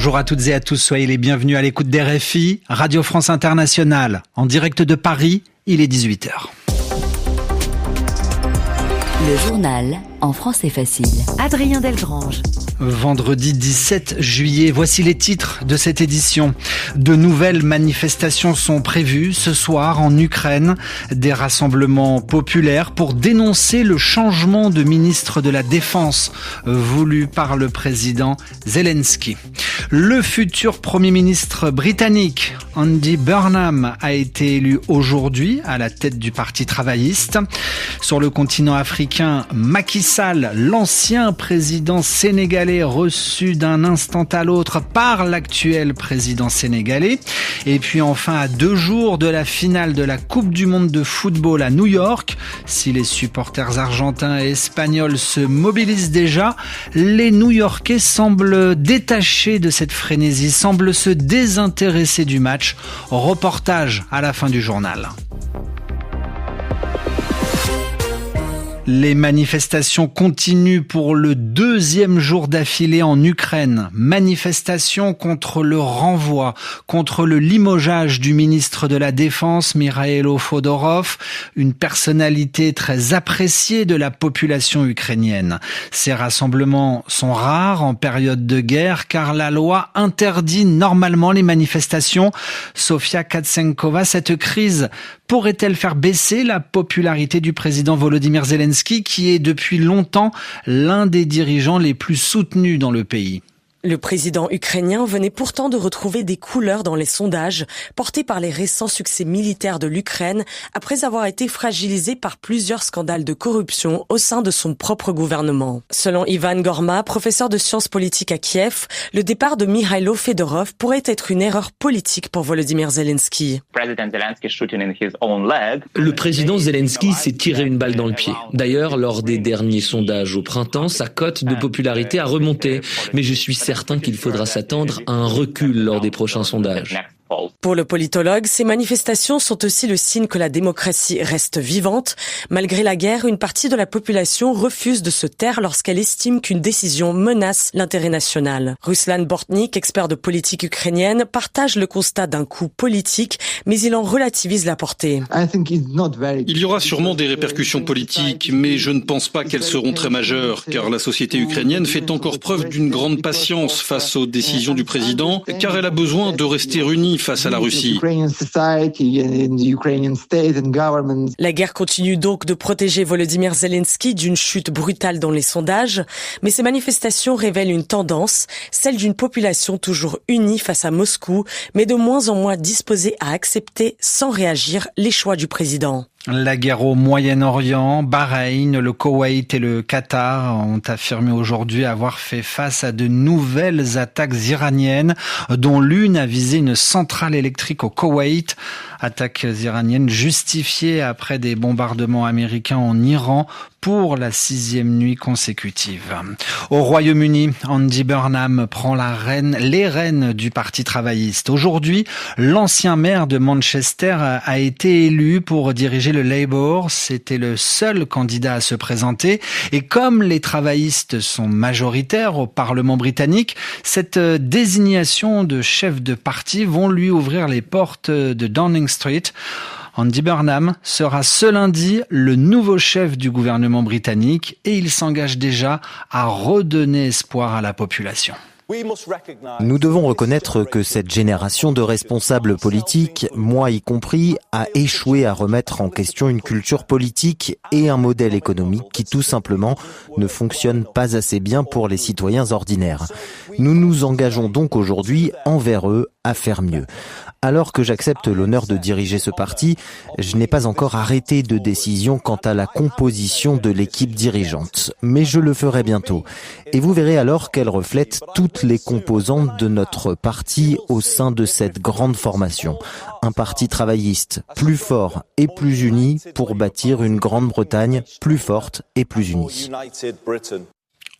Bonjour à toutes et à tous, soyez les bienvenus à l'écoute d'RFI, Radio France Internationale. En direct de Paris, il est 18h. Le journal en français facile. Adrien Delgrange. Vendredi 17 juillet, voici les titres de cette édition. De nouvelles manifestations sont prévues ce soir en Ukraine. Des rassemblements populaires pour dénoncer le changement de ministre de la Défense voulu par le président Zelensky. Le futur Premier ministre britannique, Andy Burnham, a été élu aujourd'hui à la tête du Parti travailliste. Sur le continent africain, Macky Sall, l'ancien président sénégalais, reçu d'un instant à l'autre par l'actuel président sénégalais. Et puis enfin, à 2 jours de la finale de la Coupe du Monde de football à New York, si les supporters argentins et espagnols se mobilisent déjà, les New-Yorkais semblent détachés de cette frénésie, semblent se désintéresser du match. Reportage à la fin du journal. Les manifestations continuent pour le 2e jour d'affilée en Ukraine. Manifestations contre le renvoi, contre le limogeage du ministre de la Défense, Mikhailo Fodorov, une personnalité très appréciée de la population ukrainienne. Ces rassemblements sont rares en période de guerre car la loi interdit normalement les manifestations. Sofia Katsenkova, cette crise pourrait-elle faire baisser la popularité du président Volodymyr Zelensky, qui est depuis longtemps l'un des dirigeants les plus soutenus dans le pays? Le président ukrainien venait pourtant de retrouver des couleurs dans les sondages portés par les récents succès militaires de l'Ukraine après avoir été fragilisé par plusieurs scandales de corruption au sein de son propre gouvernement. Selon Ivan Gorma, professeur de sciences politiques à Kiev, le départ de Mikhailo Fodorov pourrait être une erreur politique pour Volodymyr Zelensky. Le président Zelensky s'est tiré une balle dans le pied. D'ailleurs, lors des derniers sondages au printemps, sa cote de popularité a remonté, mais je suis certain qu'il faudra s'attendre à un recul lors des prochains sondages. Pour le politologue, ces manifestations sont aussi le signe que la démocratie reste vivante. Malgré la guerre, une partie de la population refuse de se taire lorsqu'elle estime qu'une décision menace l'intérêt national. Ruslan Bortnik, expert de politique ukrainienne, partage le constat d'un coup politique, mais il en relativise la portée. Il y aura sûrement des répercussions politiques, mais je ne pense pas qu'elles seront très majeures, car la société ukrainienne fait encore preuve d'une grande patience face aux décisions du président, car elle a besoin de rester unie face à la Russie. La guerre continue donc de protéger Volodymyr Zelensky d'une chute brutale dans les sondages, mais ces manifestations révèlent une tendance, celle d'une population toujours unie face à Moscou, mais de moins en moins disposée à accepter sans réagir les choix du président. La guerre au Moyen-Orient, Bahreïn, le Koweït et le Qatar ont affirmé aujourd'hui avoir fait face à de nouvelles attaques iraniennes, dont l'une a visé une centrale électrique au Koweït. Attaques iraniennes justifiées après des bombardements américains en Iran pour la 6e nuit consécutive. Au Royaume-Uni, Andy Burnham prend les rênes du Parti travailliste. Aujourd'hui, l'ancien maire de Manchester a été élu pour diriger le Labour. C'était le seul candidat à se présenter. Et comme les travaillistes sont majoritaires au Parlement britannique, cette désignation de chef de parti vont lui ouvrir les portes de Downing Street. Andy Burnham sera ce lundi le nouveau chef du gouvernement britannique et il s'engage déjà à redonner espoir à la population. Nous devons reconnaître que cette génération de responsables politiques, moi y compris, a échoué à remettre en question une culture politique et un modèle économique qui tout simplement ne fonctionne pas assez bien pour les citoyens ordinaires. Nous nous engageons donc aujourd'hui envers eux à faire mieux. Alors que j'accepte l'honneur de diriger ce parti, je n'ai pas encore arrêté de décision quant à la composition de l'équipe dirigeante. Mais je le ferai bientôt. Et vous verrez alors qu'elle reflète toutes les composantes de notre parti au sein de cette grande formation. Un parti travailliste plus fort et plus uni pour bâtir une Grande-Bretagne plus forte et plus unie.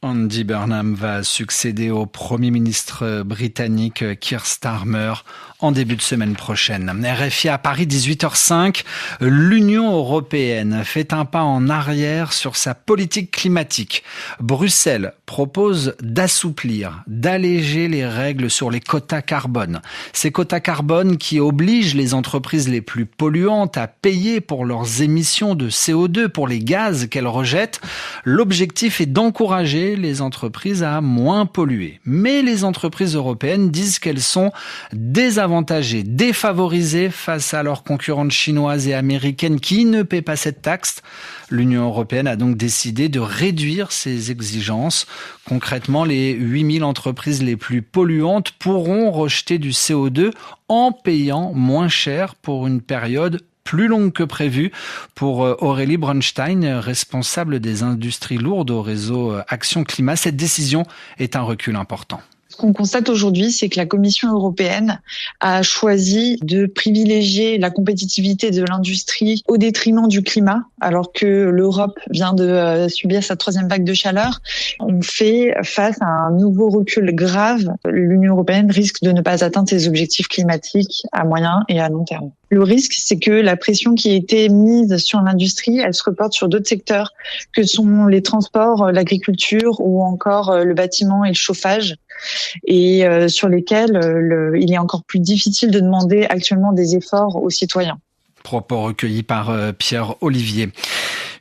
Andy Burnham va succéder au Premier ministre britannique Keir Starmer en début de semaine prochaine. RFI à Paris, 18h05. L'Union européenne fait un pas en arrière sur sa politique climatique. Bruxelles propose d'assouplir, d'alléger les règles sur les quotas carbone. Ces quotas carbone qui obligent les entreprises les plus polluantes à payer pour leurs émissions de CO2, pour les gaz qu'elles rejettent. L'objectif est d'encourager les entreprises à moins polluer. Mais les entreprises européennes disent qu'elles sont désavantagées, défavorisées face à leurs concurrentes chinoises et américaines qui ne paient pas cette taxe. L'Union européenne a donc décidé de réduire ses exigences. Concrètement, les 8000 entreprises les plus polluantes pourront rejeter du CO2 en payant moins cher pour une période plus longue que prévu. Pour Aurélie Brunstein, responsable des industries lourdes au réseau Action Climat, cette décision est un recul important. Ce qu'on constate aujourd'hui, c'est que la Commission européenne a choisi de privilégier la compétitivité de l'industrie au détriment du climat, alors que l'Europe vient de subir sa 3e vague de chaleur. On fait face à un nouveau recul grave. L'Union européenne risque de ne pas atteindre ses objectifs climatiques à moyen et à long terme. Le risque, c'est que la pression qui a été mise sur l'industrie, elle se reporte sur d'autres secteurs que sont les transports, l'agriculture ou encore le bâtiment et le chauffage, et sur lesquels il est encore plus difficile de demander actuellement des efforts aux citoyens. Propos recueillis par Pierre Olivier.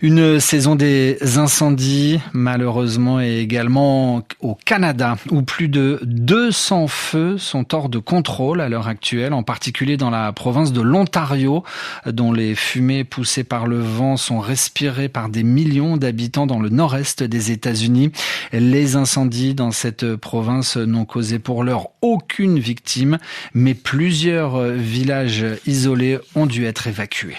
Une saison des incendies, malheureusement, et également au Canada, où plus de 200 feux sont hors de contrôle à l'heure actuelle, en particulier dans la province de l'Ontario, dont les fumées poussées par le vent sont respirées par des millions d'habitants dans le nord-est des États-Unis. Les incendies dans cette province n'ont causé pour l'heure aucune victime, mais plusieurs villages isolés ont dû être évacués.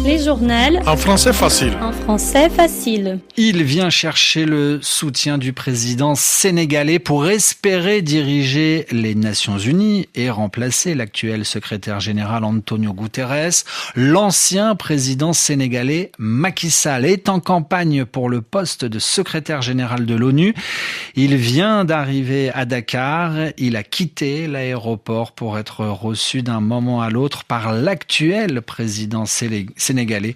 Les journaux. En français facile. En français facile. Il vient chercher le soutien du président sénégalais pour espérer diriger les Nations Unies et remplacer l'actuel secrétaire général Antonio Guterres. L'ancien président sénégalais Macky Sall est en campagne pour le poste de secrétaire général de l'ONU. Il vient d'arriver à Dakar. Il a quitté l'aéroport pour être reçu d'un moment à l'autre par l'actuel président sénégalais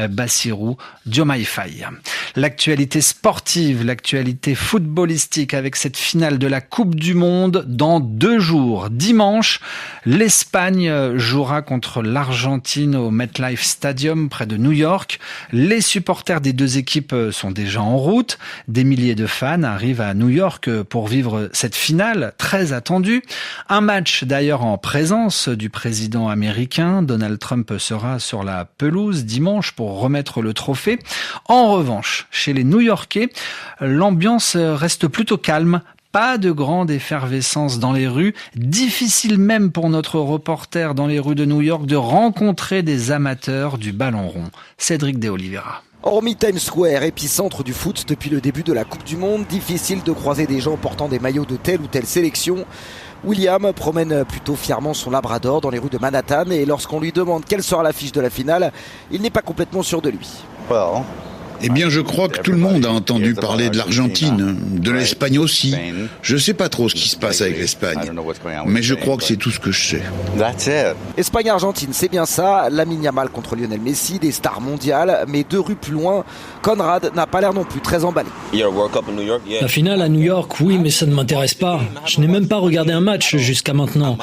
Bassirou Diomaye Faye. L'actualité sportive, l'actualité footballistique avec cette finale de la Coupe du Monde dans 2 jours. Dimanche, l'Espagne jouera contre l'Argentine au MetLife Stadium près de New York. Les supporters des 2 équipes sont déjà en route. Des milliers de fans arrivent à New York pour vivre cette finale très attendue. Un match d'ailleurs en présence du président américain. Donald Trump sera sur la pelouse dimanche pour remettre le trophée. En revanche, chez les New-Yorkais, l'ambiance reste plutôt calme. Pas de grande effervescence dans les rues. Difficile même pour notre reporter dans les rues de New York de rencontrer des amateurs du ballon rond. Cédric de Oliveira. Hormis Times Square, épicentre du foot depuis le début de la Coupe du Monde, difficile de croiser des gens portant des maillots de telle ou telle sélection. William promène plutôt fièrement son labrador dans les rues de Manhattan et lorsqu'on lui demande quelle sera l'affiche de la finale, il n'est pas complètement sûr de lui. Eh bien, je crois que tout le monde a entendu parler de l'Argentine, de l'Espagne aussi. Je sais pas trop ce qui se passe avec l'Espagne, mais je crois que c'est tout ce que je sais. Espagne-Argentine, c'est bien ça. Lamine Yamal contre Lionel Messi, des stars mondiales, mais 2 rues plus loin, Conrad n'a pas l'air non plus très emballé. La finale à New York, oui, mais ça ne m'intéresse pas. Je n'ai même pas regardé un match jusqu'à maintenant.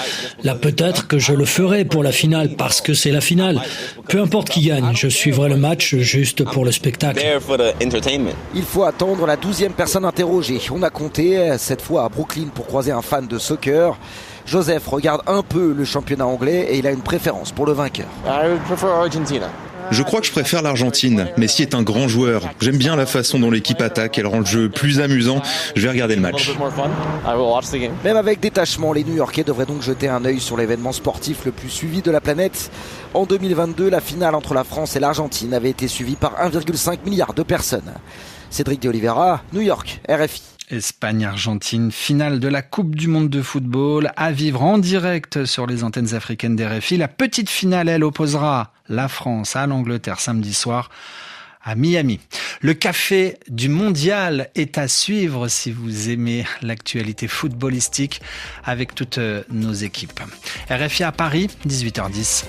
Là, peut-être que je le ferai pour la finale, parce que c'est la finale. Peu importe qui gagne, je suivrai le match juste pour le spectacle. Il faut attendre la 12e personne interrogée. On a compté, cette fois à Brooklyn, pour croiser un fan de soccer. Joseph regarde un peu le championnat anglais et il a une préférence pour le vainqueur. Je crois que je préfère l'Argentine. Messi est un grand joueur. J'aime bien la façon dont l'équipe attaque. Elle rend le jeu plus amusant. Je vais regarder le match. Même avec détachement, les New-Yorkais devraient donc jeter un œil sur l'événement sportif le plus suivi de la planète. En 2022, la finale entre la France et l'Argentine avait été suivie par 1,5 milliard de personnes. Cédric de Oliveira, New York, RFI. Espagne-Argentine, finale de la Coupe du Monde de football, à vivre en direct sur les antennes africaines d'RFI. La petite finale, elle, opposera la France à l'Angleterre samedi soir. à Miami. Le café du mondial est à suivre si vous aimez l'actualité footballistique avec toutes nos équipes. RFI à Paris, 18h10.